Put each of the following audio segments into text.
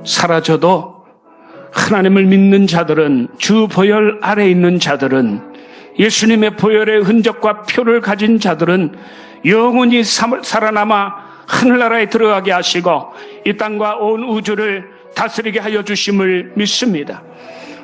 사라져도 하나님을 믿는 자들은, 주 보혈 아래 있는 자들은, 예수님의 보혈의 흔적과 표를 가진 자들은 영원히 살아남아 하늘나라에 들어가게 하시고 이 땅과 온 우주를 다스리게 하여 주심을 믿습니다.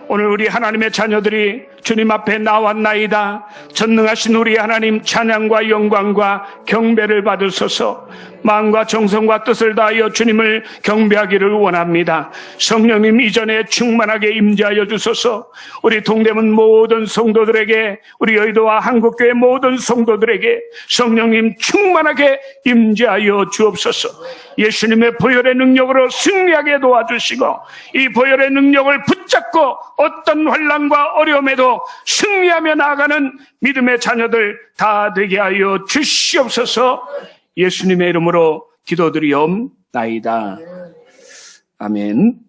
오늘 우리 하나님의 자녀들이 주님 앞에 나왔나이다. 전능하신 우리 하나님 찬양과 영광과 경배를 받으소서. 마음과 정성과 뜻을 다하여 주님을 경배하기를 원합니다. 성령님 이전에 충만하게 임재하여 주소서. 우리 동대문 모든 성도들에게, 우리 여의도와 한국교회 모든 성도들에게 성령님 충만하게 임재하여 주옵소서. 예수님의 보혈의 능력으로 승리하게 도와주시고 이 보혈의 능력을 붙잡고 어떤 환난과 어려움에도 승리하며 나아가는 믿음의 자녀들 다 되게 하여 주시옵소서. 예수님의 이름으로 기도드리옵나이다. 아멘.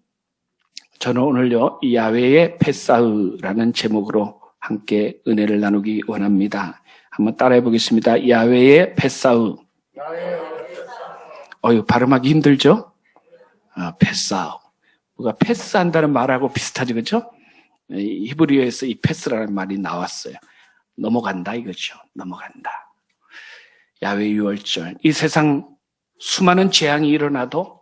저는 오늘요, 야훼의 펫사흐라는 제목으로 함께 은혜를 나누기 원합니다. 한번 따라해 보겠습니다. 야훼의 펫사흐. 발음하기 힘들죠? 펫사흐. 뭐가 패스한다는 말하고 비슷하죠, 그렇죠? 히브리어에서 이 패스라는 말이 나왔어요. 넘어간다 이거죠. 넘어간다. 야훼 유월절. 이 세상 수많은 재앙이 일어나도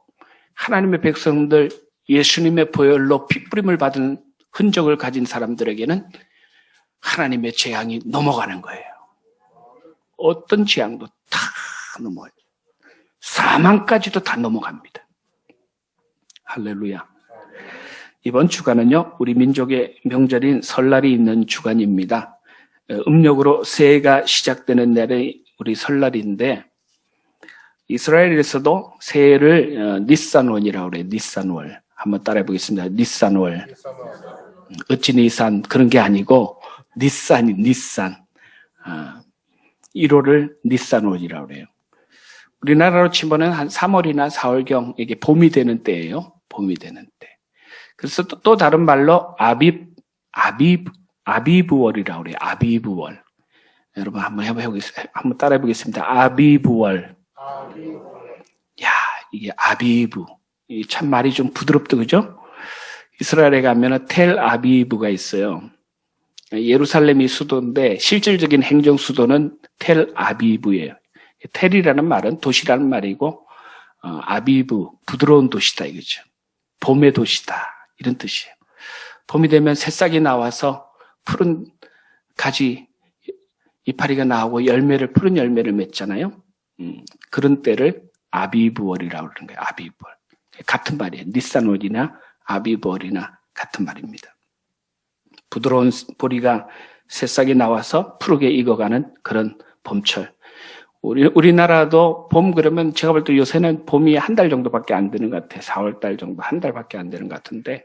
하나님의 백성들, 예수님의 보혈로 핏부림을 받은 흔적을 가진 사람들에게는 하나님의 재앙이 넘어가는 거예요. 어떤 재앙도 다 넘어가요. 사망까지도 다 넘어갑니다. 할렐루야. 이번 주간은요, 우리 민족의 명절인 설날이 있는 주간입니다. 음력으로 새해가 시작되는 날이 우리 설날인데, 이스라엘에서도 새해를 니산월이라고 그래요. 니산월. 한번 따라해 보겠습니다. 니산월. 어찌 니산 그런 게 아니고 니산. 1월을 니산월이라고 그래요. 우리나라로 치면은 한 3월이나 4월경 이게 봄이 되는 때예요. 봄이 되는 때. 그래서 또 다른 말로 아비브월이라고 그래요. 아비브월. 여러분 한번 따라해 보겠습니다. 아비브월. 야, 이게 아비브. 참 말이 좀 부드럽다, 그죠? 이스라엘에 가면은 텔 아비브가 있어요. 예루살렘이 수도인데 실질적인 행정 수도는 텔 아비브예요. 텔이라는 말은 도시라는 말이고, 아비브, 부드러운 도시다 이거죠. 봄의 도시다 이런 뜻이에요. 봄이 되면 새싹이 나와서 푸른 가지 이파리가 나오고 푸른 열매를 맺잖아요. 그런 때를 아비브월이라고 그러는 거예요. 아비브월. 같은 말이에요. 니산월이나 아비브월이나 같은 말입니다. 부드러운 보리가 새싹이 나와서 푸르게 익어가는 그런 봄철. 우리나라도 봄 그러면 제가 볼 때 요새는 봄이 한 달 정도밖에 안 되는 것 같아요. 4월달 정도, 한 달밖에 안 되는 것 같은데,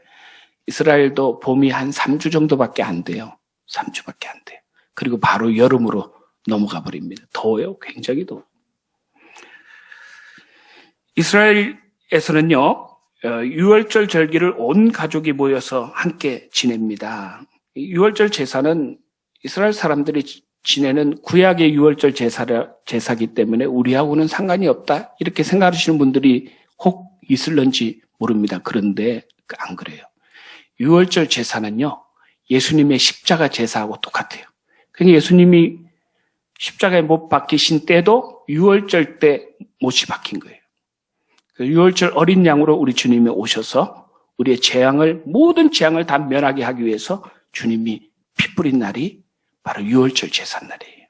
이스라엘도 봄이 한 3주 정도밖에 안 돼요. 3주밖에 안 돼요. 그리고 바로 여름으로 넘어가 버립니다. 더워요. 굉장히 더워요. 이스라엘에서는요, 유월절 절기를 온 가족이 모여서 함께 지냅니다. 유월절 제사는 이스라엘 사람들이 지내는 구약의 유월절 제사기 때문에 우리하고는 상관이 없다 이렇게 생각하시는 분들이 혹 있을런지 모릅니다. 그런데 안 그래요. 유월절 제사는요, 예수님의 십자가 제사하고 똑같아요. 그러니까 예수님이 십자가에 못 박히신 때도 유월절 때 못이 박힌 거예요. 유월절 어린 양으로 우리 주님이 오셔서 우리의 모든 재앙을 다 면하게 하기 위해서 주님이 피 뿌린 날이 바로 유월절 제삿날이에요.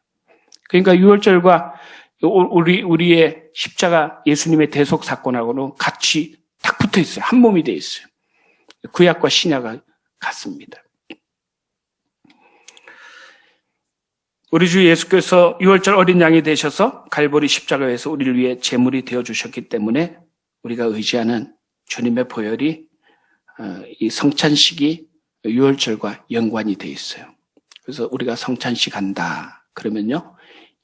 그러니까 유월절과 우리의 십자가 예수님의 대속 사건하고는 같이 딱 붙어 있어요. 한 몸이 돼 있어요. 구약과 신약과 같습니다. 우리 주 예수께서 유월절 어린 양이 되셔서 갈보리 십자가에서 우리를 위해 제물이 되어 주셨기 때문에 우리가 의지하는 주님의 보혈이 이 성찬식이 유월절과 연관이 돼 있어요. 그래서 우리가 성찬식 한다 그러면요,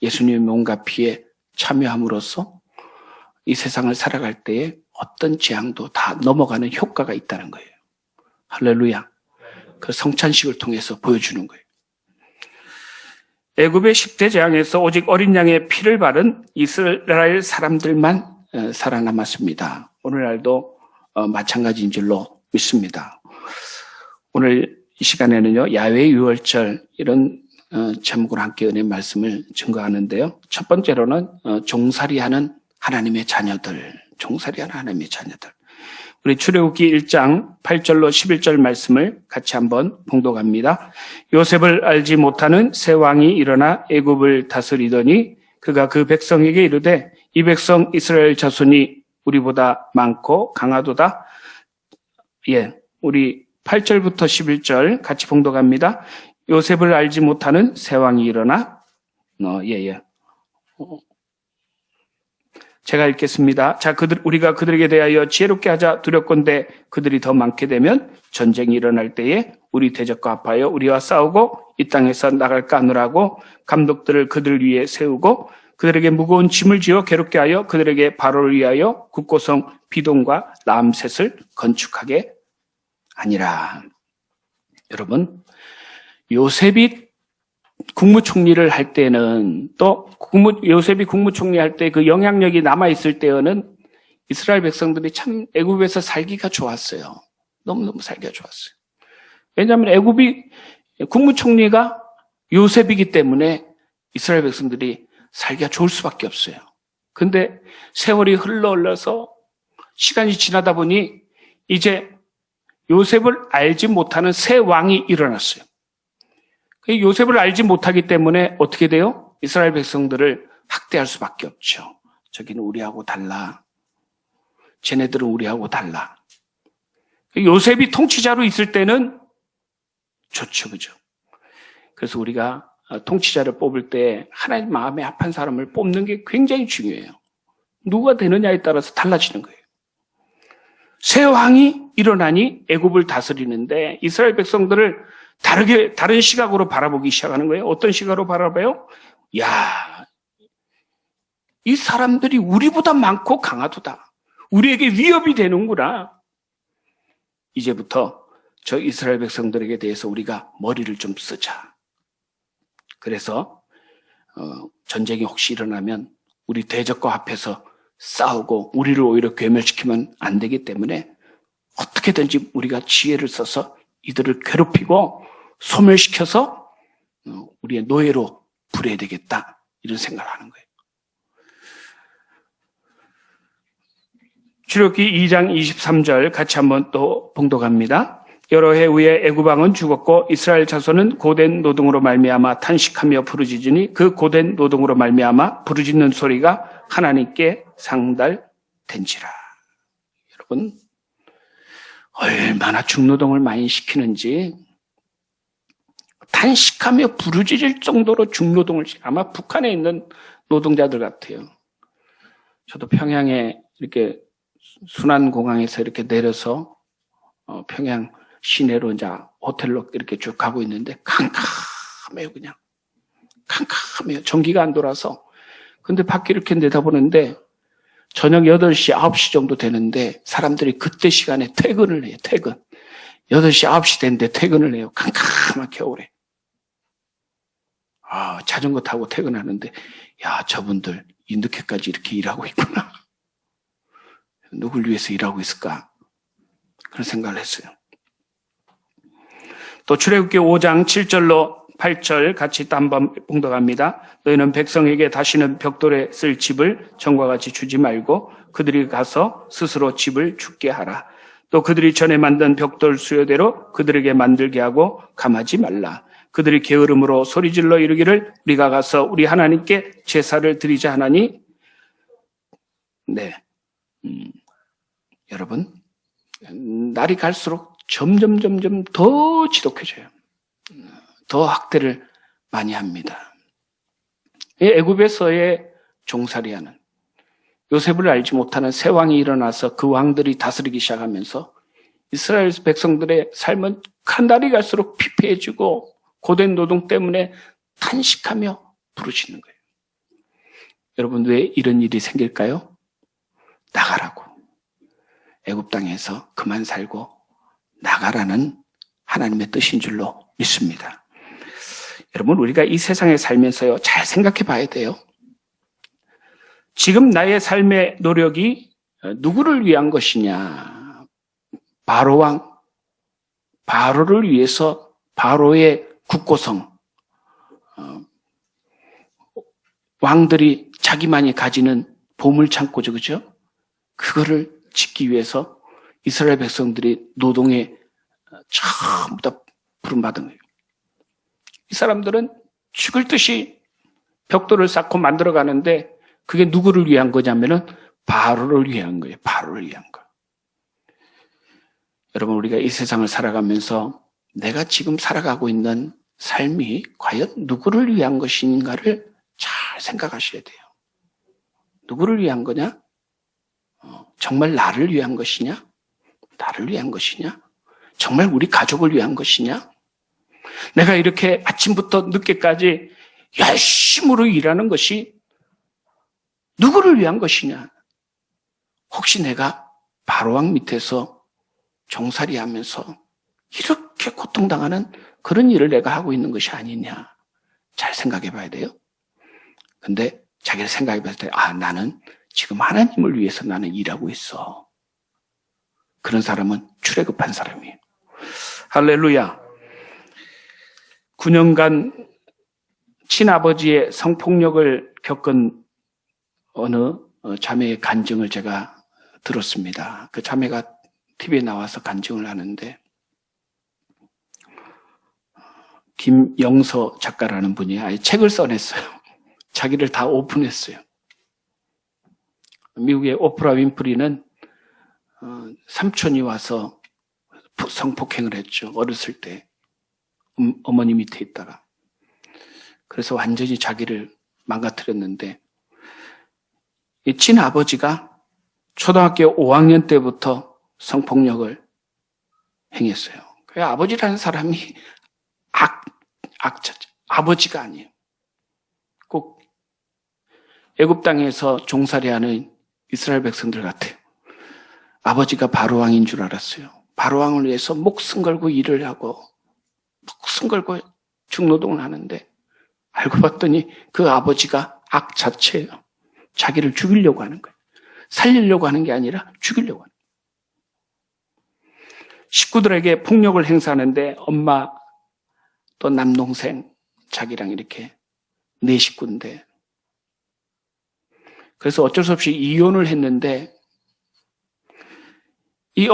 예수님의 몸과 피에 참여함으로써 이 세상을 살아갈 때에 어떤 재앙도 다 넘어가는 효과가 있다는 거예요. 할렐루야. 그 성찬식을 통해서 보여주는 거예요. 애굽의 10대 재앙에서 오직 어린 양의 피를 바른 이스라엘 사람들만 살아남았습니다. 오늘날도 마찬가지인 줄로 믿습니다. 오늘 이 시간에는요, 야외 유월절 이런 제목으로 함께 은혜 말씀을 증거하는데요. 첫 번째로는 종살이하는 하나님의 자녀들, 종살이하는 하나님의 자녀들. 우리 출애굽기 1장 8절로 11절 말씀을 같이 한번 봉독합니다. 요셉을 알지 못하는 새 왕이 일어나 애굽을 다스리더니 그가 그 백성에게 이르되 이 백성 이스라엘 자손이 우리보다 많고 강하도다. 우리 8절부터 11절 같이 봉독합니다. 요셉을 알지 못하는 새 왕이 일어나 제가 읽겠습니다. 자, 우리가 그들에게 대하여 지혜롭게 하자. 두렵건대 그들이 더 많게 되면 전쟁이 일어날 때에 우리 대적과 합하여 우리와 싸우고 이 땅에서 나갈까 하느라고 감독들을 그들 위에 세우고 그들에게 무거운 짐을 지어 괴롭게 하여 그들에게 바로를 위하여 국고성 비동과 람셋을 건축하게 아니라. 여러분, 요셉이 국무총리를 할 때는 또 요셉이 국무총리 할 때 그 영향력이 남아있을 때에는 이스라엘 백성들이 참 애굽에서 살기가 좋았어요. 너무너무 살기가 좋았어요. 왜냐하면 애굽이 국무총리가 요셉이기 때문에 이스라엘 백성들이 살기가 좋을 수밖에 없어요. 근데 세월이 흘러서 시간이 지나다 보니 이제 요셉을 알지 못하는 새 왕이 일어났어요. 요셉을 알지 못하기 때문에 어떻게 돼요? 이스라엘 백성들을 학대할 수밖에 없죠. 저기는 우리하고 달라. 쟤네들은 우리하고 달라. 요셉이 통치자로 있을 때는 좋죠, 그죠? 그래서 우리가 통치자를 뽑을 때 하나님 마음에 합한 사람을 뽑는 게 굉장히 중요해요. 누가 되느냐에 따라서 달라지는 거예요. 새 왕이 일어나니 애굽을 다스리는데 이스라엘 백성들을 다른 시각으로 바라보기 시작하는 거예요. 어떤 시각으로 바라봐요? 야, 이 사람들이 우리보다 많고 강하도다. 우리에게 위협이 되는구나. 이제부터 저 이스라엘 백성들에게 대해서 우리가 머리를 좀 쓰자. 그래서 전쟁이 혹시 일어나면 우리 대적과 합해서 싸우고 우리를 오히려 괴멸시키면 안 되기 때문에 어떻게든지 우리가 지혜를 써서 이들을 괴롭히고 소멸시켜서 우리의 노예로 부려야 되겠다. 이런 생각을 하는 거예요. 출애굽기 2장 23절 같이 한번 또 봉독합니다. 여러 해 후에 애굽 왕은 죽었고 이스라엘 자손은 고된 노동으로 말미암아 탄식하며 부르짖으니 그 고된 노동으로 말미암아 부르짖는 소리가 하나님께 상달된지라. 여러분, 얼마나 중노동을 많이 시키는지 탄식하며 부르짖을 정도로 중노동을 아마 북한에 있는 노동자들 같아요. 저도 평양에 이렇게 순안공항에서 이렇게 내려서 평양 시내로 이제 호텔로 이렇게 쭉 가고 있는데 캄캄해요. 그냥 캄캄해요. 전기가 안 돌아서. 근데 밖에 이렇게 내다보는데 저녁 8시, 9시 정도 되는데 사람들이 그때 시간에 퇴근을 해요. 퇴근. 8시, 9시 됐는데 퇴근을 해요. 캄캄한 겨울에. 자전거 타고 퇴근하는데 야, 저분들 이 늦게까지 이렇게 일하고 있구나. 누굴 위해서 일하고 있을까? 그런 생각을 했어요. 또 출애굽기 5장 7절로 8절 같이 또 한번 봉독합니다. 너희는 백성에게 다시는 벽돌에 쓸 집을 전과 같이 주지 말고 그들이 가서 스스로 집을 짓게 하라. 또 그들이 전에 만든 벽돌 수요대로 그들에게 만들게 하고 감하지 말라. 그들이 게으름으로 소리질러 이르기를 우리가 가서 우리 하나님께 제사를 드리자 하나니. 네, 여러분, 날이 갈수록 점점 더 지독해져요. 더 학대를 많이 합니다. 애굽에서의 종살이하는 요셉을 알지 못하는 새 왕이 일어나서 그 왕들이 다스리기 시작하면서 이스라엘 백성들의 삶은 한 날이 갈수록 피폐해지고 고된 노동 때문에 탄식하며 부르짖는 거예요. 여러분, 왜 이런 일이 생길까요? 나가라고. 애굽 땅에서 그만 살고 나가라는 하나님의 뜻인 줄로 믿습니다. 여러분, 우리가 이 세상에 살면서요, 잘 생각해 봐야 돼요. 지금 나의 삶의 노력이 누구를 위한 것이냐? 바로를 위해서 바로의 국고성, 왕들이 자기만이 가지는 보물창고죠, 그죠? 그거를 짓기 위해서 이스라엘 백성들이 노동에 전부 다 부름받은 거예요. 이 사람들은 죽을 듯이 벽돌을 쌓고 만들어 가는데 그게 누구를 위한 거냐면은 바로를 위한 거예요. 바로를 위한 거. 여러분, 우리가 이 세상을 살아가면서 내가 지금 살아가고 있는 삶이 과연 누구를 위한 것인가를 잘 생각하셔야 돼요. 누구를 위한 거냐? 정말 나를 위한 것이냐? 나를 위한 것이냐? 정말 우리 가족을 위한 것이냐? 내가 이렇게 아침부터 늦게까지 열심으로 일하는 것이 누구를 위한 것이냐? 혹시 내가 바로왕 밑에서 종살이 하면서 이렇게 고통당하는 그런 일을 내가 하고 있는 것이 아니냐? 잘 생각해 봐야 돼요. 근데 자기가 생각해 봤을 때, 나는 지금 하나님을 위해서 나는 일하고 있어. 그런 사람은 출애굽한 사람이에요. 할렐루야. 9년간 친아버지의 성폭력을 겪은 어느 자매의 간증을 제가 들었습니다. 그 자매가 TV에 나와서 간증을 하는데, 김영서 작가라는 분이 아예 책을 써냈어요. 자기를 다 오픈했어요. 미국의 오프라 윈프리는 삼촌이 와서 성폭행을 했죠. 어렸을 때 어머니 밑에 있다가. 그래서 완전히 자기를 망가뜨렸는데, 이 친아버지가 초등학교 5학년 때부터 성폭력을 행했어요. 그 아버지라는 사람이 악자죠. 아버지가 아니에요. 꼭 애굽 땅에서 종살이하는 이스라엘 백성들 같아요. 아버지가 바로왕인 줄 알았어요. 바로왕을 위해서 목숨 걸고 일을 하고 목숨 걸고 중노동을 하는데, 알고 봤더니 그 아버지가 악 자체예요. 자기를 죽이려고 하는 거예요. 살리려고 하는 게 아니라 죽이려고 하는 거예요. 식구들에게 폭력을 행사하는데 엄마 또 남동생 자기랑 이렇게 네 식구인데, 그래서 어쩔 수 없이 이혼을 했는데, 이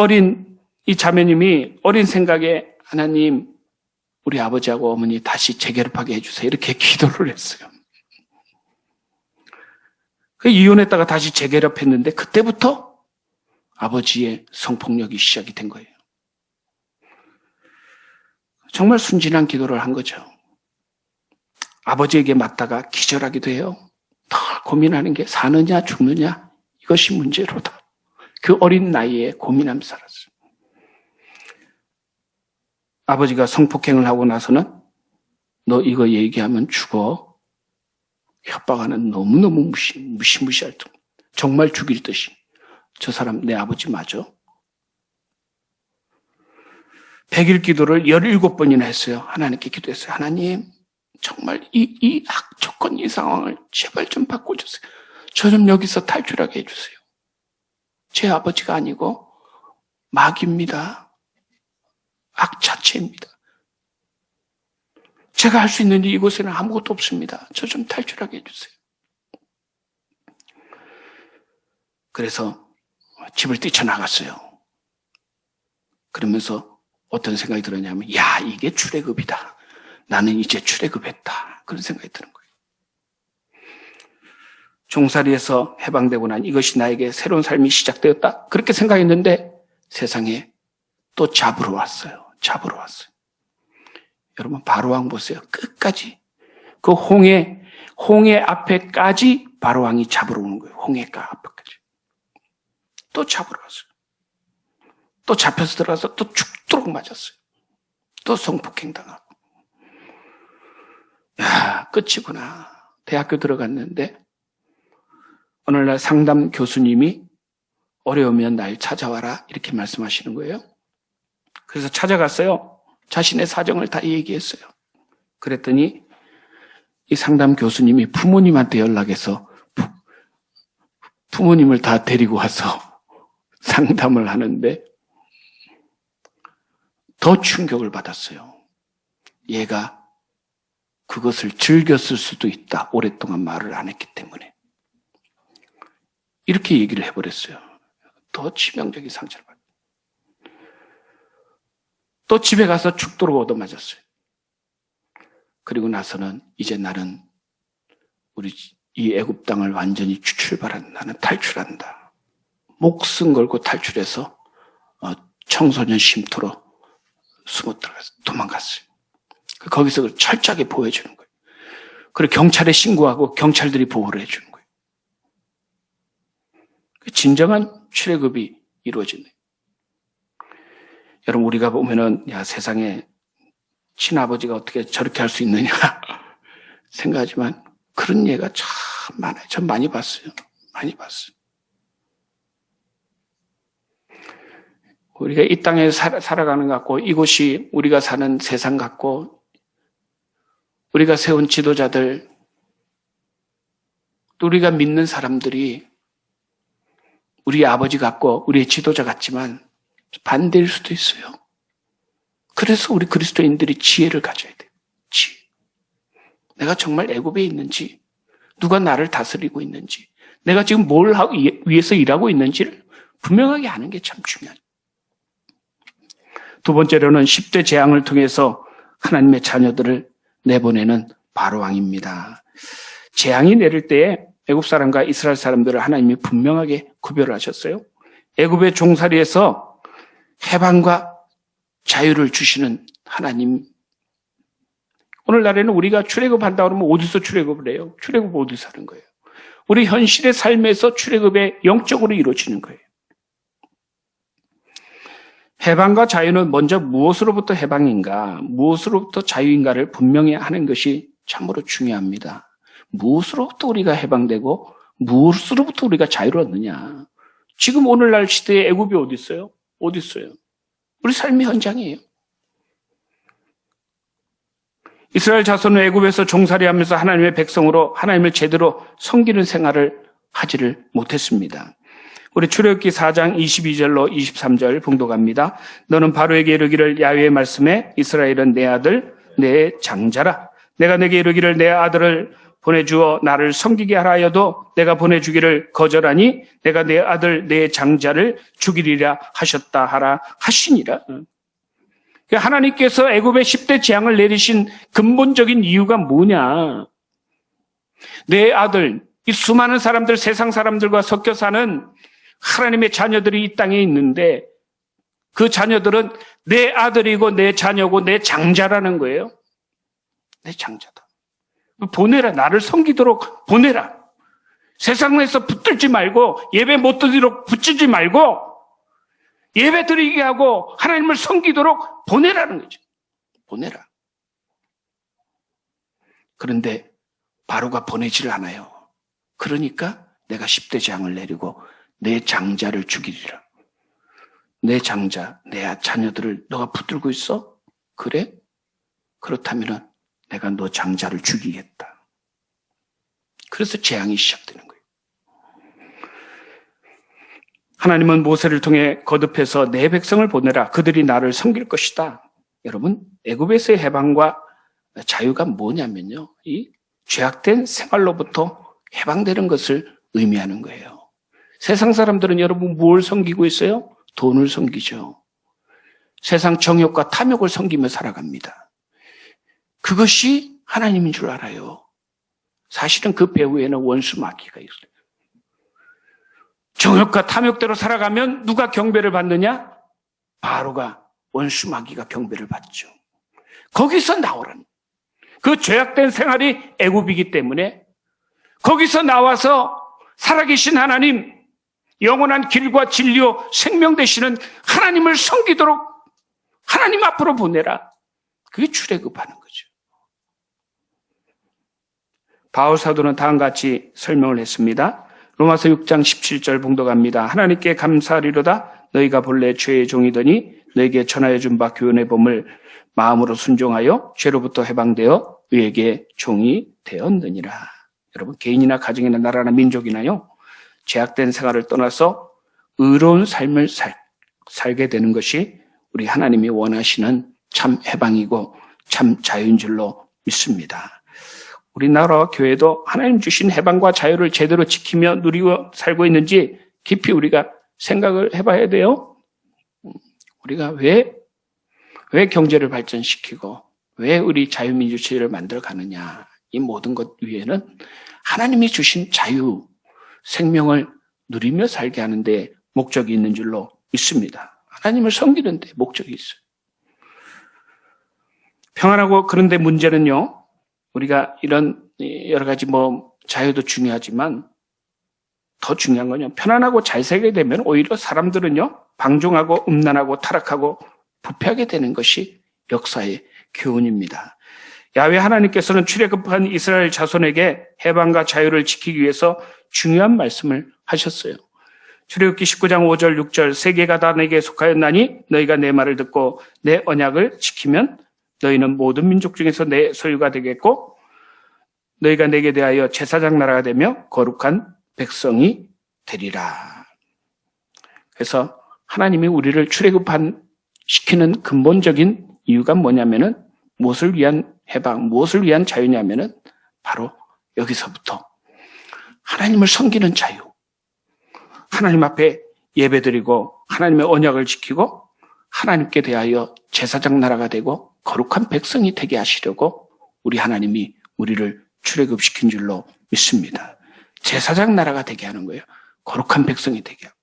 자매님이 어린 생각에 하나님, 우리 아버지하고 어머니 다시 재결합하게 해주세요. 이렇게 기도를 했어요. 이혼했다가 다시 재결합했는데 그때부터 아버지의 성폭력이 시작이 된 거예요. 정말 순진한 기도를 한 거죠. 아버지에게 맞다가 기절하기도 해요. 더 고민하는 게 사느냐 죽느냐 이것이 문제로다. 그 어린 나이에 고민하면서 살았어요. 아버지가 성폭행을 하고 나서는 너 이거 얘기하면 죽어. 협박하는 너무너무 무시무시할 정도. 정말 죽일 듯이. 저 사람 내 아버지 맞아? 100일 기도를 17번이나 했어요. 하나님께 기도했어요. 하나님, 정말 이 악조건, 이 상황을 제발 좀 바꿔주세요. 저 좀 여기서 탈출하게 해주세요. 제 아버지가 아니고 마귀입니다. 악 자체입니다. 제가 할 수 있는 일 이곳에는 아무것도 없습니다. 저 좀 탈출하게 해주세요. 그래서 집을 뛰쳐나갔어요. 그러면서 어떤 생각이 들었냐면, 야, 이게 출애굽이다. 나는 이제 출애굽했다. 그런 생각이 드는 거예요. 종살이에서 해방되고 난 이것이 나에게 새로운 삶이 시작되었다. 그렇게 생각했는데 세상에 또 잡으러 왔어요. 여러분, 바로왕 보세요. 끝까지. 그 홍해 앞에까지 바로왕이 잡으러 오는 거예요. 홍해가 앞에까지. 또 잡으러 왔어요. 또 잡혀서 들어가서 또 죽도록 맞았어요. 또 성폭행 당하고. 야, 끝이구나. 대학교 들어갔는데 오늘날 상담 교수님이 어려우면 날 찾아와라 이렇게 말씀하시는 거예요. 그래서 찾아갔어요. 자신의 사정을 다 얘기했어요. 그랬더니 이 상담 교수님이 부모님한테 연락해서 부모님을 다 데리고 와서 상담을 하는데 더 충격을 받았어요. 얘가 그것을 즐겼을 수도 있다. 오랫동안 말을 안 했기 때문에. 이렇게 얘기를 해버렸어요. 더 치명적인 상처를 받았어요. 또 집에 가서 죽도록 얻어맞았어요. 그리고 나서는 이제 나는 우리 이 애굽 땅을 완전히 출발한다. 나는 탈출한다. 목숨 걸고 탈출해서 청소년 쉼터로 숨어 들어가서 도망갔어요. 거기서 철저하게 보호해주는 거예요. 그리고 경찰에 신고하고 경찰들이 보호를 해주는 거예요. 진정한 출애굽이 이루어지네요. 여러분, 우리가 보면은 야, 세상에 친아버지가 어떻게 저렇게 할 수 있느냐 생각하지만 그런 예가 참 많아요. 전 많이 봤어요. 많이 봤어요. 우리가 이 땅에 살아가는 것 같고, 이곳이 우리가 사는 세상 같고, 우리가 세운 지도자들, 또 우리가 믿는 사람들이 우리 아버지 같고 우리의 지도자 같지만 반대일 수도 있어요. 그래서 우리 그리스도인들이 지혜를 가져야 돼요. 지혜. 내가 정말 애굽에 있는지, 누가 나를 다스리고 있는지, 내가 지금 뭘 위해서 일하고 있는지를 분명하게 아는 게 참 중요해요. 두 번째로는 10대 재앙을 통해서 하나님의 자녀들을 내보내는 바로왕입니다. 재앙이 내릴 때에 애굽 사람과 이스라엘 사람들을 하나님이 분명하게 구별을 하셨어요. 애굽의 종살이에서 해방과 자유를 주시는 하나님. 오늘날에는 우리가 출애굽한다 그러면 어디서 출애굽을 해요? 출애굽 어디서 하는 거예요? 우리 현실의 삶에서 출애굽의 영적으로 이루어지는 거예요. 해방과 자유는 먼저 무엇으로부터 해방인가, 무엇으로부터 자유인가를 분명히 하는 것이 참으로 중요합니다. 무엇으로부터 우리가 해방되고 무엇으로부터 우리가 자유를 얻느냐. 지금 오늘날 시대에 애굽이 어디 있어요? 어디 있어요? 우리 삶의 현장이에요. 이스라엘 자손은 애굽에서 종살이하면서 하나님의 백성으로 하나님을 제대로 섬기는 생활을 하지를 못했습니다. 우리 출애굽기 4장 22절로 23절 봉독합니다. 너는 바로에게 이르기를 야훼의 말씀에 이스라엘은 내 아들 내 장자라. 내가 내게 이르기를 내 아들을 보내주어 나를 섬기게 하라 하여도 내가 보내주기를 거절하니 내가 내 아들 내 장자를 죽이리라 하셨다 하라 하시니라. 하나님께서 애굽의 10대 재앙을 내리신 근본적인 이유가 뭐냐. 내 아들, 이 수많은 사람들, 세상 사람들과 섞여 사는 하나님의 자녀들이 이 땅에 있는데 그 자녀들은 내 아들이고 내 자녀고 내 장자라는 거예요. 내 장자다. 보내라. 나를 섬기도록 보내라. 세상에서 붙들지 말고 예배 못 드리도록 붙이지 말고 예배 드리게 하고 하나님을 섬기도록 보내라는 거죠. 보내라. 그런데 바로가 보내지를 않아요. 그러니까 내가 10대 재앙을 내리고 내 장자를 죽이리라. 내 장자, 내 자녀들을 너가 붙들고 있어? 그래? 그렇다면은 내가 너 장자를 죽이겠다. 그래서 재앙이 시작되는 거예요. 하나님은 모세를 통해 거듭해서 내 백성을 보내라. 그들이 나를 섬길 것이다. 여러분, 애굽에서의 해방과 자유가 뭐냐면요. 이 죄악된 생활로부터 해방되는 것을 의미하는 거예요. 세상 사람들은 여러분 뭘 섬기고 있어요? 돈을 섬기죠. 세상 정욕과 탐욕을 섬기며 살아갑니다. 그것이 하나님인 줄 알아요. 사실은 그 배후에는 원수 마귀가 있어요. 정욕과 탐욕대로 살아가면 누가 경배를 받느냐? 바로가 원수 마귀가 경배를 받죠. 거기서 나오라는 그 죄악된 생활이 애굽이기 때문에 거기서 나와서 살아계신 하나님, 영원한 길과 진리요 생명 되시는 하나님을 섬기도록 하나님 앞으로 보내라. 그게 출애굽하는 거죠. 바울 사도는 다음과 같이 설명을 했습니다. 로마서 6장 17절 봉독합니다. 하나님께 감사하리로다. 너희가 본래 죄의 종이더니 너에게 전하여 준 바 교훈의 법을 마음으로 순종하여 죄로부터 해방되어 의에게 종이 되었느니라. 여러분, 개인이나 가정이나 나라나 민족이나요, 죄악된 생활을 떠나서 의로운 삶을 살게 되는 것이 우리 하나님이 원하시는 참 해방이고 참 자유인 줄로 믿습니다. 우리나라와 교회도 하나님 주신 해방과 자유를 제대로 지키며 누리고 살고 있는지 깊이 우리가 생각을 해봐야 돼요. 우리가 왜 경제를 발전시키고 왜 우리 자유민주주의를 만들어 가느냐. 이 모든 것 위에는 하나님이 주신 자유, 생명을 누리며 살게 하는데 목적이 있는 줄로 믿습니다. 하나님을 섬기는 데 목적이 있어요. 평안하고 그런데 문제는요. 우리가 이런 여러 가지 자유도 중요하지만 더 중요한 건요. 편안하고 잘 살게 되면 오히려 사람들은요. 방종하고 음란하고 타락하고 부패하게 되는 것이 역사의 교훈입니다. 야훼 하나님께서는 출애굽한 이스라엘 자손에게 해방과 자유를 지키기 위해서 중요한 말씀을 하셨어요. 출애굽기 19장 5절 6절 세계가 다 내게 속하였나니 너희가 내 말을 듣고 내 언약을 지키면 너희는 모든 민족 중에서 내 소유가 되겠고 너희가 내게 대하여 제사장 나라가 되며 거룩한 백성이 되리라. 그래서 하나님이 우리를 출애굽시키는 근본적인 이유가 뭐냐면은 무엇을 위한 해방, 무엇을 위한 자유냐면은 바로 여기서부터 하나님을 섬기는 자유. 하나님 앞에 예배드리고 하나님의 언약을 지키고 하나님께 대하여 제사장 나라가 되고 거룩한 백성이 되게 하시려고 우리 하나님이 우리를 출애굽시킨 줄로 믿습니다. 제사장 나라가 되게 하는 거예요. 거룩한 백성이 되게 하고.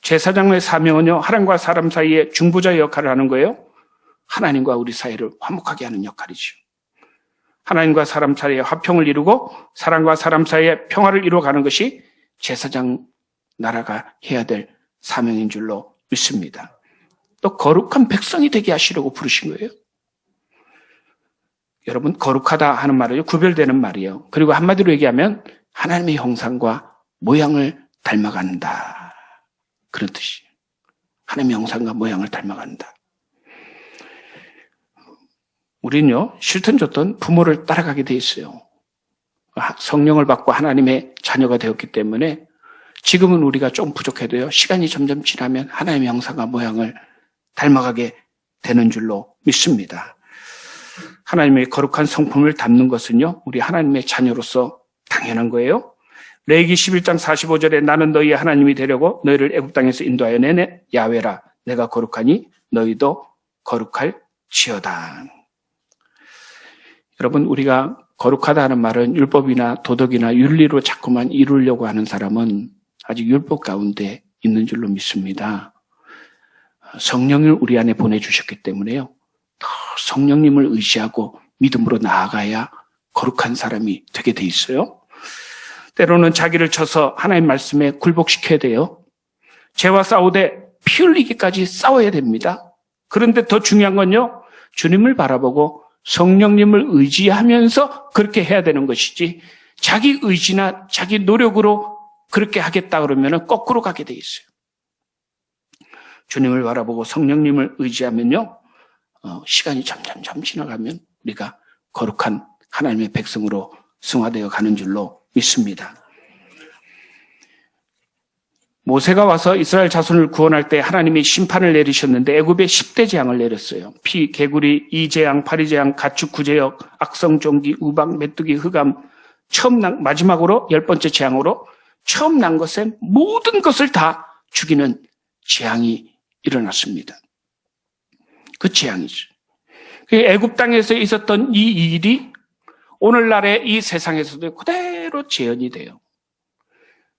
제사장의 사명은요. 하나님과 사람 사이에 중보자 역할을 하는 거예요. 하나님과 우리 사이를 화목하게 하는 역할이죠. 하나님과 사람 사이에 화평을 이루고 사람과 사람 사이에 평화를 이루어가는 것이 제사장 나라가 해야 될 사명인 줄로 믿습니다. 또 거룩한 백성이 되게 하시려고 부르신 거예요. 여러분 거룩하다 하는 말은요. 구별되는 말이에요. 그리고 한마디로 얘기하면 하나님의 형상과 모양을 닮아간다. 그런 뜻이에요. 하나님의 형상과 모양을 닮아간다. 우리는요. 싫든 좋든 부모를 따라가게 돼 있어요. 성령을 받고 하나님의 자녀가 되었기 때문에 지금은 우리가 좀 부족해도요. 시간이 점점 지나면 하나님의 형상과 모양을 닮아가게 되는 줄로 믿습니다. 하나님의 거룩한 성품을 담는 것은요. 우리 하나님의 자녀로서 당연한 거예요. 레위기 11장 45절에 나는 너희의 하나님이 되려고 너희를 애굽 땅에서 인도하여 내내 야훼라 내가 거룩하니 너희도 거룩할지어다. 여러분 우리가 거룩하다 하는 말은 율법이나 도덕이나 윤리로 자꾸만 이루려고 하는 사람은 아직 율법 가운데 있는 줄로 믿습니다. 성령을 우리 안에 보내주셨기 때문에요. 더 성령님을 의지하고 믿음으로 나아가야 거룩한 사람이 되게 돼 있어요. 때로는 자기를 쳐서 하나님 말씀에 굴복시켜야 돼요. 죄와 싸우되 피 흘리기까지 싸워야 됩니다. 그런데 더 중요한 건요. 주님을 바라보고 성령님을 의지하면서 그렇게 해야 되는 것이지 자기 의지나 자기 노력으로 그렇게 하겠다 그러면 거꾸로 가게 돼 있어요. 주님을 바라보고 성령님을 의지하면요. 시간이 점점 지나가면 우리가 거룩한 하나님의 백성으로 승화되어 가는 줄로 믿습니다. 모세가 와서 이스라엘 자손을 구원할 때 하나님이 심판을 내리셨는데 애굽에 10대 재앙을 내렸어요. 피, 개구리, 이재앙, 파리재앙, 가축, 구제역, 악성, 종기, 우박, 메뚜기, 흑암. 마지막으로 10번째 재앙으로 처음 난 것에 모든 것을 다 죽이는 재앙이 일어났습니다. 그 재앙이죠. 애굽 땅에서 있었던 이 일이 오늘날의 이 세상에서도 그대로 재현이 돼요.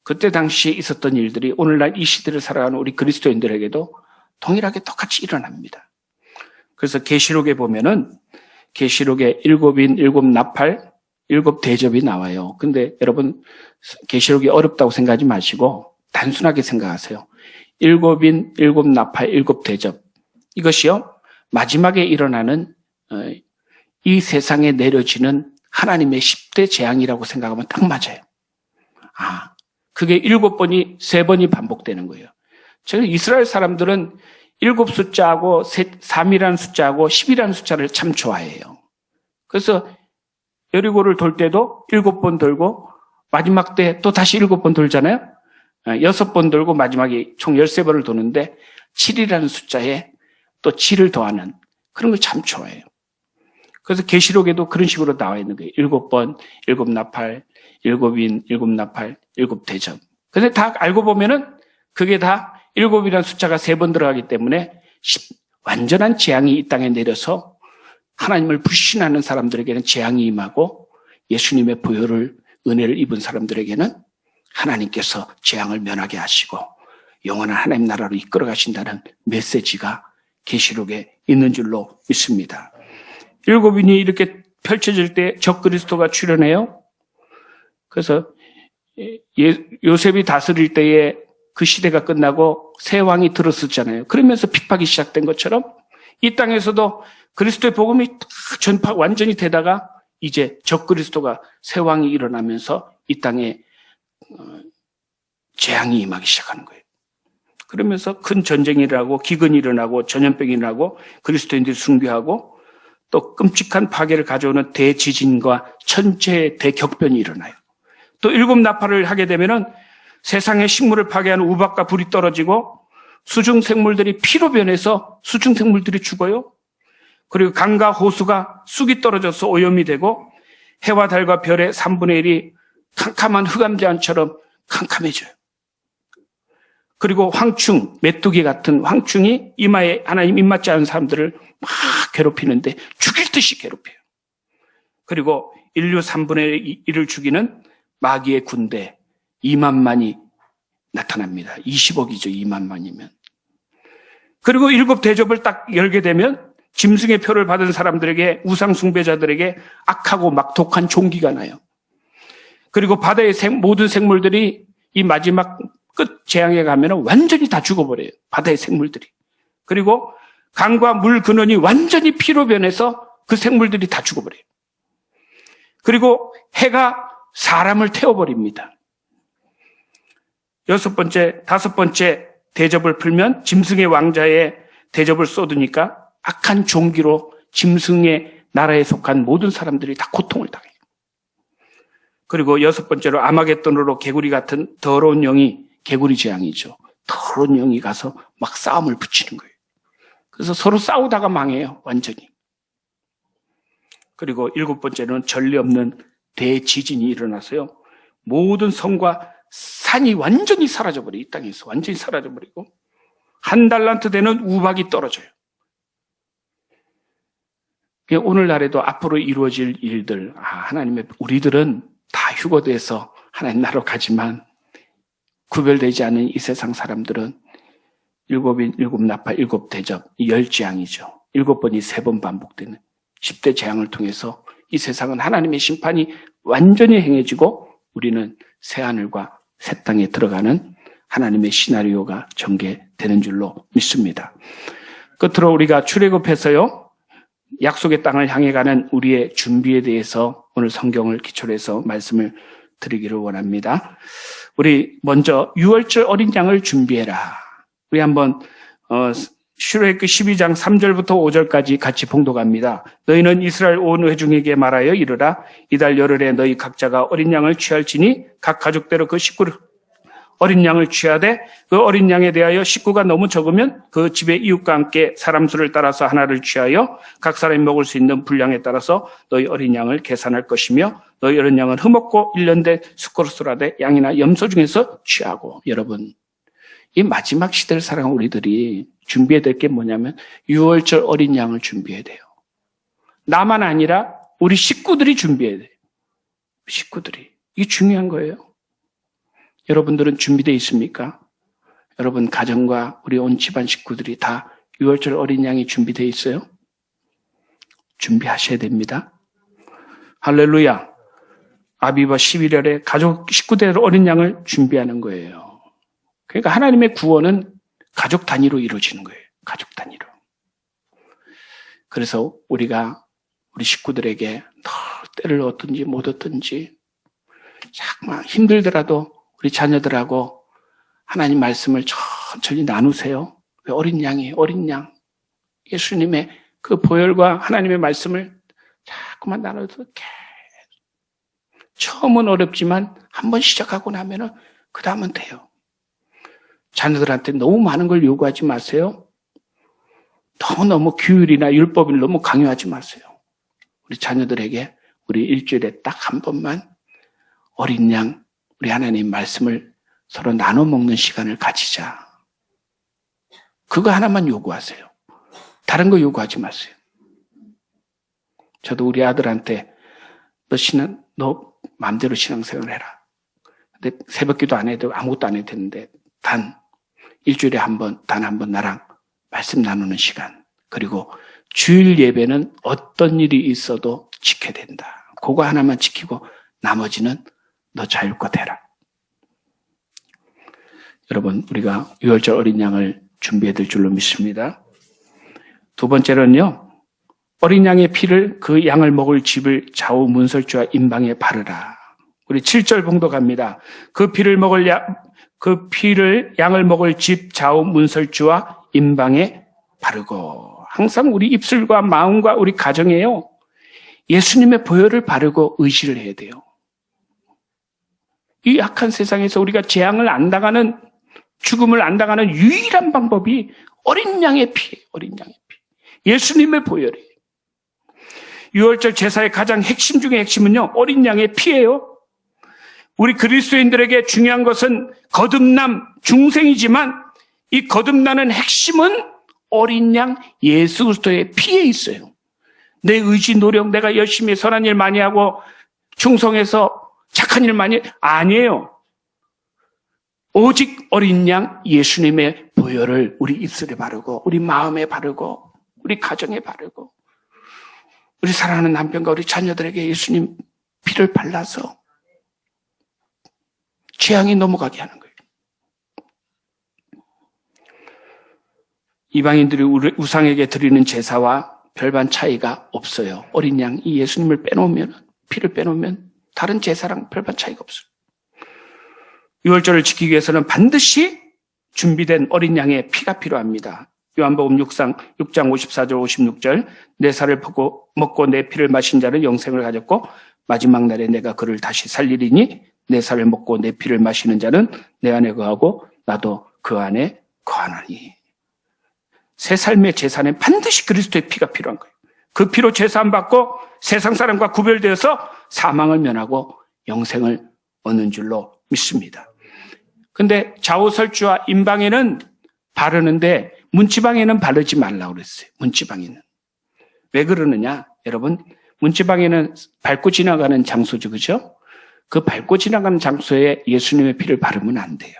그때 당시에 있었던 일들이 오늘날 이 시대를 살아가는 우리 그리스도인들에게도 동일하게 똑같이 일어납니다. 그래서 계시록에 보면은 계시록에 7인, 7나팔, 7대접이 나와요. 근데 여러분 계시록이 어렵다고 생각하지 마시고 단순하게 생각하세요. 7인, 7나팔, 7대접. 이것이요. 마지막에 일어나는 이 세상에 내려지는 하나님의 10대 재앙이라고 생각하면 딱 맞아요. 그게 7번이 3번이 반복되는 거예요. 제가 이스라엘 사람들은 7 숫자하고 3이라는 숫자하고 10이라는 숫자를 참 좋아해요. 그래서 여리고를 돌 때도 7번 돌고 마지막 때 또 다시 7번 돌잖아요. 6번 돌고 마지막에 총 13번을 도는데 7이라는 숫자에 또 질을 더하는 그런 걸 참 좋아해요. 그래서 계시록에도 그런 식으로 나와 있는 거예요. 7번, 7나팔, 7인, 7나팔, 7대접. 근데 다 알고 보면은 그게 다 7이라는 숫자가 3번 들어가기 때문에 완전한 재앙이 이 땅에 내려서 하나님을 불신하는 사람들에게는 재앙이 임하고 예수님의 보혈을 은혜를 입은 사람들에게는 하나님께서 재앙을 면하게 하시고 영원한 하나님 나라로 이끌어 가신다는 메시지가 계시록에 있는 줄로 믿습니다. 7인이 이렇게 펼쳐질 때 적그리스도가 출현해요. 그래서 요셉이 다스릴 때에 그 시대가 끝나고 새 왕이 들었었잖아요. 그러면서 핍박이 시작된 것처럼 이 땅에서도 그리스도의 복음이 다 전파 완전히 되다가 이제 적그리스도가 새 왕이 일어나면서 이 땅에 재앙이 임하기 시작하는 거예요. 그러면서 큰 전쟁이 일어나고 기근이 일어나고 전염병이 일어나고 그리스도인들이 숭배하고 또 끔찍한 파괴를 가져오는 대지진과 천재의 대격변이 일어나요. 또 7나팔을 하게 되면은 세상의 식물을 파괴하는 우박과 불이 떨어지고 수중생물들이 피로 변해서 수중생물들이 죽어요. 그리고 강과 호수가 쑥이 떨어져서 오염이 되고 해와 달과 별의 3분의 1이 캄캄한 흑암대한처럼 캄캄해져요. 그리고 황충, 메뚜기 같은 황충이 이마에 하나님 입맞지 않은 사람들을 막 괴롭히는데 죽일 듯이 괴롭혀요. 그리고 인류 3분의 1을 죽이는 마귀의 군대 2만만이 나타납니다. 20억이죠. 2만만이면. 그리고 7대접을 딱 열게 되면 짐승의 표를 받은 사람들에게 우상 숭배자들에게 악하고 막 독한 종기가 나요. 그리고 바다의 모든 생물들이 이 마지막 끝 재앙에 가면 완전히 다 죽어버려요. 바다의 생물들이. 그리고 강과 물 근원이 완전히 피로 변해서 그 생물들이 다 죽어버려요. 그리고 해가 사람을 태워버립니다. 6번째, 5번째 대접을 풀면 짐승의 왕자의 대접을 쏟으니까 악한 종기로 짐승의 나라에 속한 모든 사람들이 다 고통을 당해요. 그리고 6번째로 아마겟돈으로 개구리 같은 더러운 영이 개구리 재앙이죠. 더러운 영이 가서 막 싸움을 붙이는 거예요. 그래서 서로 싸우다가 망해요. 완전히. 그리고 7번째는 전례 없는 대지진이 일어나서요. 모든 성과 산이 완전히 사라져버려요. 이 땅에서 완전히 사라져버리고 1달란트 되는 우박이 떨어져요. 오늘날에도 앞으로 이루어질 일들, 하나님의 우리들은 다 휴거돼서 하나님 나라로 가지만 구별되지 않은 이 세상 사람들은 7인, 7나팔, 7대접, 10재앙이죠. 7번이 3번 반복되는 10대 재앙을 통해서 이 세상은 하나님의 심판이 완전히 행해지고 우리는 새하늘과 새 땅에 들어가는 하나님의 시나리오가 전개되는 줄로 믿습니다. 끝으로 우리가 출애굽해서요. 약속의 땅을 향해 가는 우리의 준비에 대해서 오늘 성경을 기초로 해서 말씀을 드리기를 원합니다. 우리 먼저 유월절 어린 양을 준비해라. 우리 한번 출애굽기 12장 3절부터 5절까지 같이 봉독합니다. 너희는 이스라엘 온 회중에게 말하여 이르라. 이달 열흘에 너희 각자가 어린 양을 취할지니 각 가족대로 그 식구를 어린 양을 취하되 그 어린 양에 대하여 식구가 너무 적으면 그 집의 이웃과 함께 사람 수를 따라서 하나를 취하여 각 사람이 먹을 수 있는 분량에 따라서 너희 어린 양을 계산할 것이며 너희 어린 양은 흠없고 1년 된 수컷으로 하되 양이나 염소 중에서 취하고. 여러분, 이 마지막 시대를 살아가는 우리들이 준비해야 될 게 뭐냐면 유월절 어린 양을 준비해야 돼요. 나만 아니라 우리 식구들이 준비해야 돼요. 식구들이. 이게 중요한 거예요. 여러분들은 준비되어 있습니까? 여러분 가정과 우리 온 집안 식구들이 다 유월절 어린 양이 준비되어 있어요? 준비하셔야 됩니다. 할렐루야. 아비바 11월에 가족 식구대로 어린 양을 준비하는 거예요. 그러니까 하나님의 구원은 가족 단위로 이루어지는 거예요. 가족 단위로. 그래서 우리가 우리 식구들에게 때를 얻든지 못 얻든지 정말 힘들더라도 우리 자녀들하고 하나님 말씀을 천천히 나누세요. 어린 양이에요. 어린 양. 예수님의 그 보혈과 하나님의 말씀을 자꾸만 나눠서 처음은 어렵지만 한번 시작하고 나면은 그 다음은 돼요. 자녀들한테 너무 많은 걸 요구하지 마세요. 너무 규율이나 율법을 너무 강요하지 마세요. 우리 자녀들에게 우리 일주일에 딱 한 번만 어린 양, 우리 하나님 말씀을 서로 나눠 먹는 시간을 가지자. 그거 하나만 요구하세요. 다른 거 요구하지 마세요. 저도 우리 아들한테 너 마음대로 신앙생활을 해라. 근데 새벽기도 안 해도 아무것도 안 해도 되는데 단 일주일에 단 한 번 나랑 말씀 나누는 시간, 그리고 주일 예배는 어떤 일이 있어도 지켜야 된다. 그거 하나만 지키고 나머지는 너 자율껏 해라. 여러분, 우리가 유월절 어린 양을 준비해야 될 줄로 믿습니다. 두 번째로는요, 어린 양의 피를 그 양을 먹을 집을 좌우 문설주와 임방에 바르라. 우리 7절 봉독합니다. 그 피를 양을 먹을 집 좌우 문설주와 임방에 바르고. 항상 우리 입술과 마음과 우리 가정에요, 예수님의 보혈을 바르고 의식을 해야 돼요. 이 악한 세상에서 우리가 재앙을 안 당하는, 죽음을 안 당하는 유일한 방법이 어린 양의 피예요. 어린 양의 피. 예수님의 보혈이에요. 유월절 제사의 가장 핵심 중의 핵심은요, 어린 양의 피예요. 우리 그리스도인들에게 중요한 것은 거듭남, 중생이지만 이 거듭나는 핵심은 어린 양 예수 그리스도의 피에 있어요. 내 의지, 노력, 내가 열심히 선한 일 많이 하고 충성해서 착한 일 많이 아니에요. 오직 어린 양 예수님의 보혈을 우리 입술에 바르고 우리 마음에 바르고 우리 가정에 바르고 우리 사랑하는 남편과 우리 자녀들에게 예수님 피를 발라서 재앙이 넘어가게 하는 거예요. 이방인들이 우상에게 드리는 제사와 별반 차이가 없어요. 어린 양 이 예수님을 피를 빼놓으면 다른 제사랑 별반 차이가 없어요. 유월절을 지키기 위해서는 반드시 준비된 어린 양의 피가 필요합니다. 요한복음 6장 54절 56절, 내 살을 먹고 내 피를 마신 자는 영생을 가졌고 마지막 날에 내가 그를 다시 살리리니 내 살을 먹고 내 피를 마시는 자는 내 안에 거하고 나도 그 안에 거하나니. 새 삶의 제사는 반드시 그리스도의 피가 필요한 거예요. 그 피로 제사 안 받고 세상 사람과 구별되어서 사망을 면하고 영생을 얻는 줄로 믿습니다. 근데 좌우설주와 임방에는 바르는데 문지방에는 바르지 말라고 그랬어요. 문지방에는. 왜 그러느냐? 여러분, 문지방에는 밟고 지나가는 장소죠. 그죠? 그 밟고 지나가는 장소에 예수님의 피를 바르면 안 돼요.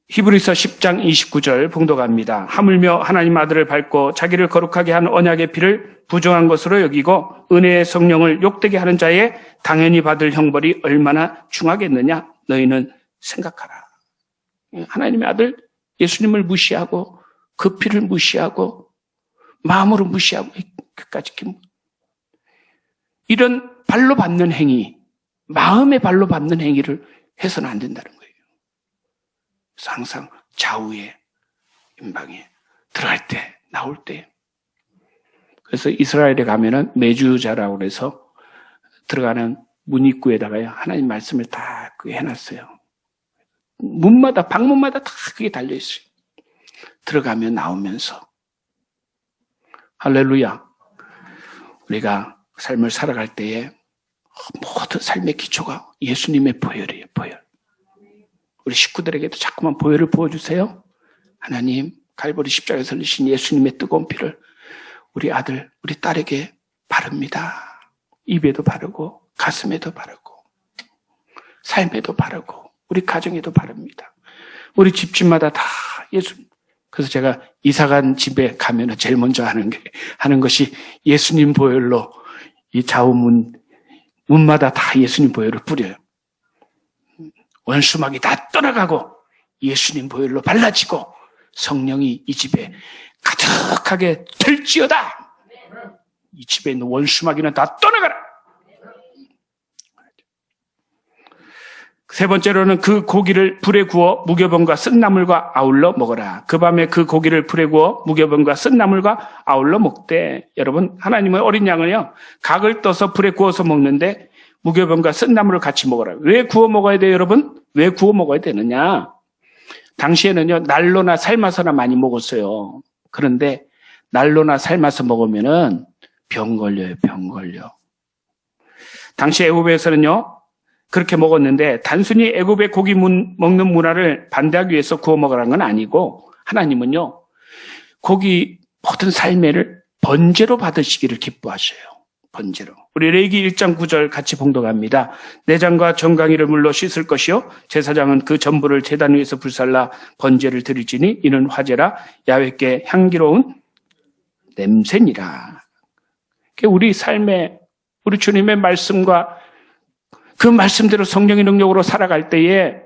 히브리서 10장 29절 봉독합니다. 하물며 하나님 아들을 밟고 자기를 거룩하게 한 언약의 피를 부정한 것으로 여기고 은혜의 성령을 욕되게 하는 자의 당연히 받을 형벌이 얼마나 중하겠느냐? 너희는 생각하라. 하나님의 아들 예수님을 무시하고 그 피를 무시하고 마음으로 무시하고 끝까지 이런 발로 밟는 행위, 마음의 발로 밟는 행위를 해서는 안 된다는 거예요. 그래서 항상 좌우에 임방에 들어갈 때, 나올 때. 그래서 이스라엘에 가면은 매주자라고 해서 들어가는 문 입구에다가요, 하나님 말씀을 다 해놨어요. 문마다, 방문마다 다 그게 달려있어요. 들어가면 나오면서. 할렐루야. 우리가 삶을 살아갈 때에 모든 삶의 기초가 예수님의 보혈이에요, 보혈. 우리 식구들에게도 자꾸만 보혈을 부어주세요. 하나님, 갈보리 십자가에서 흘리신 예수님의 뜨거운 피를 우리 아들, 우리 딸에게 바릅니다. 입에도 바르고, 가슴에도 바르고, 삶에도 바르고, 우리 가정에도 바릅니다. 우리 집집마다 다 예수. 그래서 제가 이사간 집에 가면 제일 먼저 하는 것이 예수님 보혈로 이 문마다 다 예수님 보혈을 뿌려요. 원수막이 다 떠나가고 예수님 보혈로 발라지고 성령이 이 집에 가득하게 들지어다. 이 집에 있는 원수막이는 다 떠나가라. 세 번째로는 그 고기를 불에 구워 무교병과 쓴나물과 아울러 먹어라. 그 밤에 그 고기를 불에 구워 무교병과 쓴나물과 아울러 먹되. 여러분, 하나님은 어린 양을요, 각을 떠서 불에 구워서 먹는데 무교병과 쓴나물을 같이 먹어라. 왜 구워 먹어야 돼요, 여러분? 왜 구워 먹어야 되느냐? 당시에는요, 난로나 삶아서나 많이 먹었어요. 그런데 난로나 삶아서 먹으면은 병 걸려요, 병 걸려. 당시 애굽에서는요, 그렇게 먹었는데 단순히 애굽의 고기 먹는 문화를 반대하기 위해서 구워 먹으라는 건 아니고 하나님은요, 고기 모든 삶을 번제로 받으시기를 기뻐하셔요. 번제로. 우리 레위기 1장 9절 같이 봉독합니다. 내장과 정강이를 물로 씻을 것이요 제사장은 그 전부를 제단 위에서 불살라 번제를 드릴지니 이는 화제라 야훼께 향기로운 냄새니라. 우리 삶에 우리 주님의 말씀과 그 말씀대로 성령의 능력으로 살아갈 때에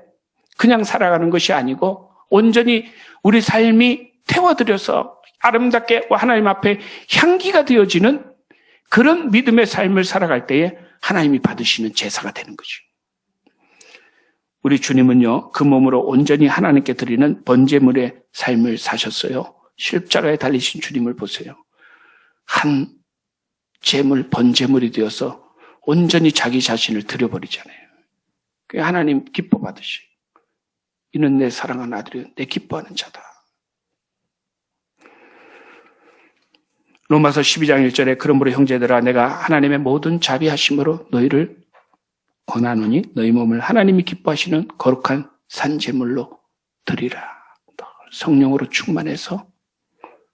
그냥 살아가는 것이 아니고 온전히 우리 삶이 태워드려서 아름답게 하나님 앞에 향기가 되어지는 그런 믿음의 삶을 살아갈 때에 하나님이 받으시는 제사가 되는 거죠. 우리 주님은요, 그 몸으로 온전히 하나님께 드리는 번제물의 삶을 사셨어요. 십자가에 달리신 주님을 보세요. 한 제물, 번제물이 되어서 온전히 자기 자신을 드려버리잖아요. 그게 하나님 기뻐 받으시. 이는 내 사랑하는 아들이요, 내 기뻐하는 자다. 로마서 12장 1절에 그러므로 형제들아 내가 하나님의 모든 자비하심으로 너희를 권하노니 너희 몸을 하나님이 기뻐하시는 거룩한 산제물로 드리라. 성령으로 충만해서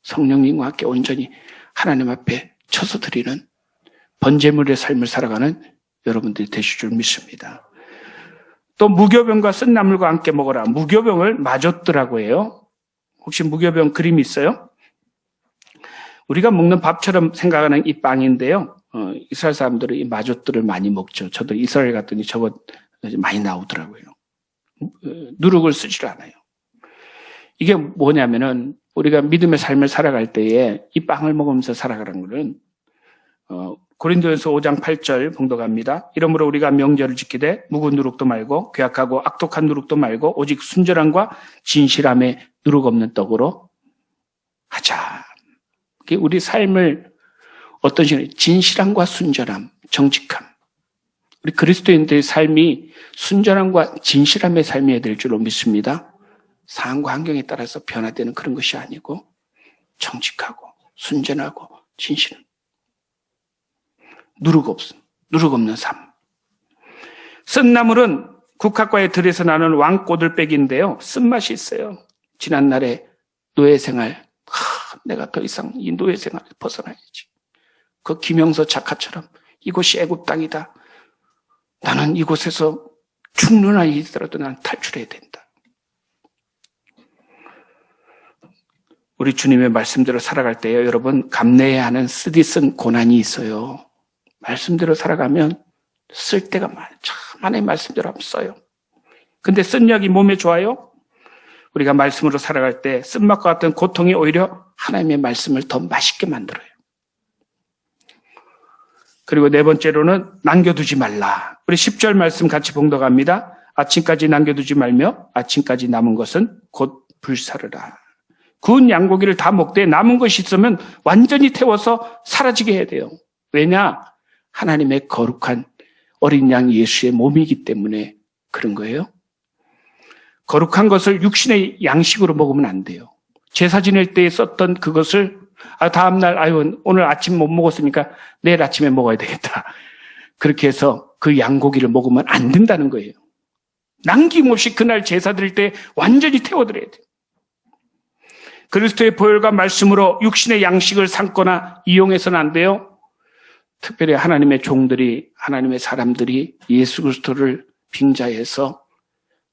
성령님과 함께 온전히 하나님 앞에 쳐서 드리는 번제물의 삶을 살아가는 여러분들이 되실 줄 믿습니다. 또 무교병과 쓴나물과 함께 먹어라. 무교병을 마조뜨라고 해요. 혹시 무교병 그림 있어요? 우리가 먹는 밥처럼 생각하는 이 빵인데요. 이스라엘 사람들은 이 마조뜨를 많이 먹죠. 저도 이스라엘 갔더니 저거 많이 나오더라고요. 누룩을 쓰질 않아요. 이게 뭐냐면은 우리가 믿음의 삶을 살아갈 때에 이 빵을 먹으면서 살아가는 것은 고린도전서 5장 8절 봉독합니다. 이러므로 우리가 명절을 지키되 묵은 누룩도 말고 괴악하고 악독한 누룩도 말고 오직 순전함과 진실함에 누룩 없는 떡으로 하자. 우리 삶을 어떤 식으로 진실함과 순전함, 정직함. 우리 그리스도인들의 삶이 순전함과 진실함의 삶이어야 될 줄로 믿습니다. 상황과 환경에 따라서 변화되는 그런 것이 아니고 정직하고 순전하고 진실함. 누룩 없는 삶. 쓴나물은 국화과의 들에서 나는 왕꼬들빼기인데요. 쓴맛이 있어요. 지난날의 노예생활. 내가 더 이상 이 노예생활을 벗어나야지. 그 김영서 작가처럼 이곳이 애굽 땅이다. 나는 이곳에서 죽는 아이더라도 나는 탈출해야 된다. 우리 주님의 말씀대로 살아갈 때요, 여러분 감내해야 하는 쓰디쓴 고난이 있어요. 말씀대로 살아가면 쓸 때가 많아요. 참 하나님의 말씀대로 한번 써요. 근데 쓴 약이 몸에 좋아요? 우리가 말씀으로 살아갈 때 쓴맛과 같은 고통이 오히려 하나님의 말씀을 더 맛있게 만들어요. 그리고 네 번째로는 남겨두지 말라. 우리 10절 말씀 같이 봉독합니다. 아침까지 남겨두지 말며 아침까지 남은 것은 곧 불사르라. 구운 양고기를 다 먹되 남은 것이 있으면 완전히 태워서 사라지게 해야 돼요. 왜냐? 하나님의 거룩한 어린 양 예수의 몸이기 때문에 그런 거예요. 거룩한 것을 육신의 양식으로 먹으면 안 돼요. 제사 지낼 때 썼던 그것을 다음날 오늘 아침 못 먹었으니까 내일 아침에 먹어야 되겠다. 그렇게 해서 그 양고기를 먹으면 안 된다는 거예요. 남김없이 그날 제사 드릴 때 완전히 태워드려야 돼요. 그리스도의 보혈과 말씀으로 육신의 양식을 삼거나 이용해서는 안 돼요. 특별히 하나님의 종들이, 하나님의 사람들이 예수 그리스도를 빙자해서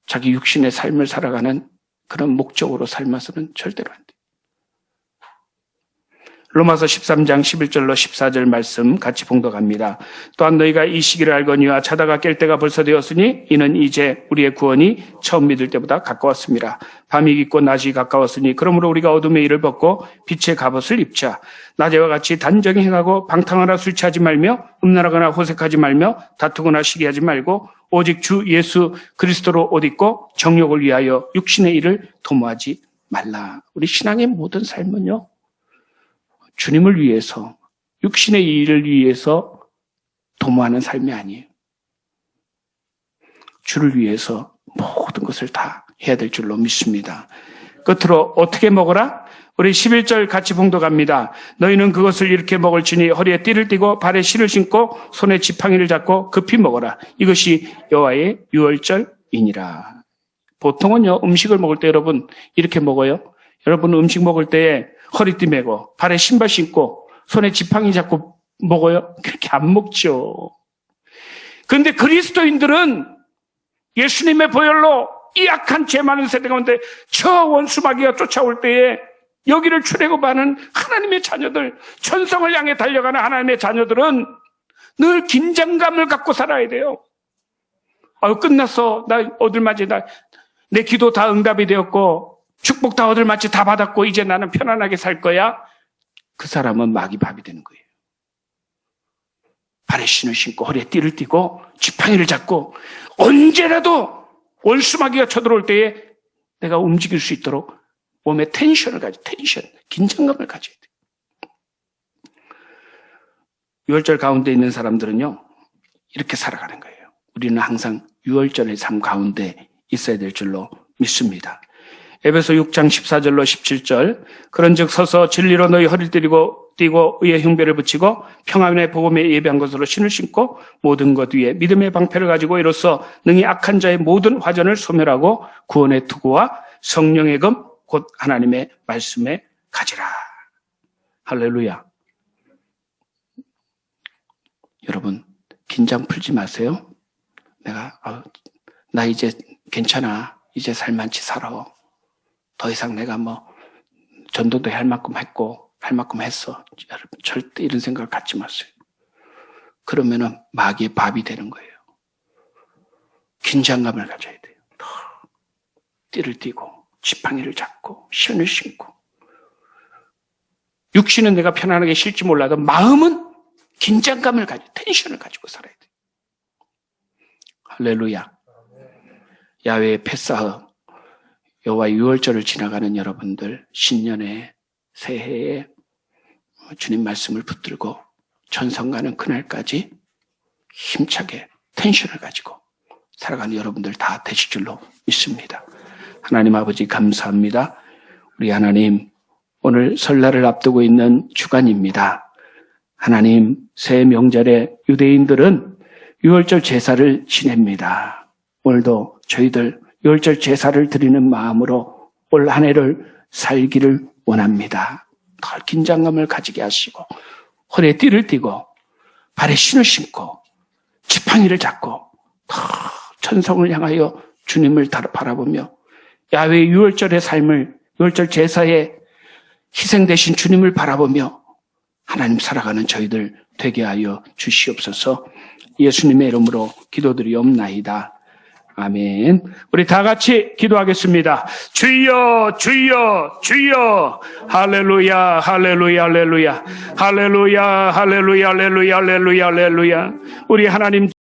자기 육신의 삶을 살아가는 그런 목적으로 삶아서는 절대로 안 돼요. 로마서 13장 11절로 14절 말씀 같이 봉독합니다. 또한 너희가 이 시기를 알거니와 자다가 깰 때가 벌써 되었으니 이는 이제 우리의 구원이 처음 믿을 때보다 가까웠습니다. 밤이 깊고 낮이 가까웠으니 그러므로 우리가 어둠의 일을 벗고 빛의 갑옷을 입자. 낮에와 같이 단정히 행하고 방탕하나 술 취하지 말며 음란하거나 호색하지 말며 다투거나 시기하지 말고 오직 주 예수 그리스도로 옷 입고 정욕을 위하여 육신의 일을 도모하지 말라. 우리 신앙의 모든 삶은요, 주님을 위해서, 육신의 일을 위해서 도모하는 삶이 아니에요. 주를 위해서 모든 것을 다 해야 될 줄로 믿습니다. 끝으로 어떻게 먹어라? 우리 11절 같이 봉독합니다. 너희는 그것을 이렇게 먹을지니 허리에 띠를 띠고 발에 실을 신고 손에 지팡이를 잡고 급히 먹어라. 이것이 여호와의 유월절이니라. 보통은요, 음식을 먹을 때 여러분 이렇게 먹어요. 여러분 음식 먹을 때 허리띠 메고 발에 신발 신고 손에 지팡이 잡고 먹어요? 그렇게 안 먹죠. 그런데 그리스도인들은 예수님의 보혈로 이 악한 죄 많은 세대 가운데 저 원수 마귀가 쫓아올 때에 여기를 출애굽하는 하나님의 자녀들, 천성을 향해 달려가는 하나님의 자녀들은 늘 긴장감을 갖고 살아야 돼요. 끝났어. 나 얻을맞이 내 기도 다 응답이 되었고 축복 다 얻을맞이 다 받았고 이제 나는 편안하게 살 거야. 그 사람은 마귀 밥이 되는 거예요. 발에 신을 신고 허리에 띠를 띠고 지팡이를 잡고 언제라도 원수 마귀가 쳐들어올 때에 내가 움직일 수 있도록 몸에 텐션을 긴장감을 가져야 돼요. 유월절 가운데 있는 사람들은요, 이렇게 살아가는 거예요. 우리는 항상 유월절의 삶 가운데 있어야 될 줄로 믿습니다. 에베소 6장 14절로 17절 그런즉 서서 진리로 너희 허리를 띠고 의의 흉배를 붙이고 평안의 복음에 예배한 것으로 신을 신고 모든 것 위에 믿음의 방패를 가지고 이로써 능히 악한 자의 모든 화전을 소멸하고 구원의 투구와 성령의 검 곧 하나님의 말씀에 가지라. 할렐루야. 여러분 긴장 풀지 마세요. 나 이제 괜찮아. 이제 살만치 살아. 더 이상 내가 전도도 할 만큼 했고 할 만큼 했어. 여러분 절대 이런 생각을 갖지 마세요. 그러면은 마귀의 밥이 되는 거예요. 긴장감을 가져야 돼요. 띠를 띠고 지팡이를 잡고 신을 신고 육신은 내가 편안하게 쉴지 몰라도 마음은 긴장감을 가지고 텐션을 가지고 살아야 돼요. 할렐루야. 야외의 패사흐 여호와 유월절을 지나가는 여러분들 신년에 새해에 주님 말씀을 붙들고 전성 가는 그날까지 힘차게 텐션을 가지고 살아가는 여러분들 다 되실 줄로 믿습니다. 하나님 아버지 감사합니다. 우리 하나님 오늘 설날을 앞두고 있는 주간입니다. 하나님 새 명절에 유대인들은 유월절 제사를 지냅니다. 오늘도 저희들 유월절 제사를 드리는 마음으로 올 한 해를 살기를 원합니다. 더 긴장감을 가지게 하시고 허리에 띠를 띠고 발에 신을 신고 지팡이를 잡고 더 천성을 향하여 주님을 바라보며 야외 유월절의 삶을 유월절 제사에 희생되신 주님을 바라보며 하나님 살아가는 저희들 되게 하여 주시옵소서. 예수님의 이름으로 기도드리옵나이다. 아멘. 우리 다 같이 기도하겠습니다. 주여, 주여, 주여. 할렐루야, 할렐루야, 할렐루야. 할렐루야, 할렐루야, 할렐루야, 할렐루야, 할렐루야. 우리 하나님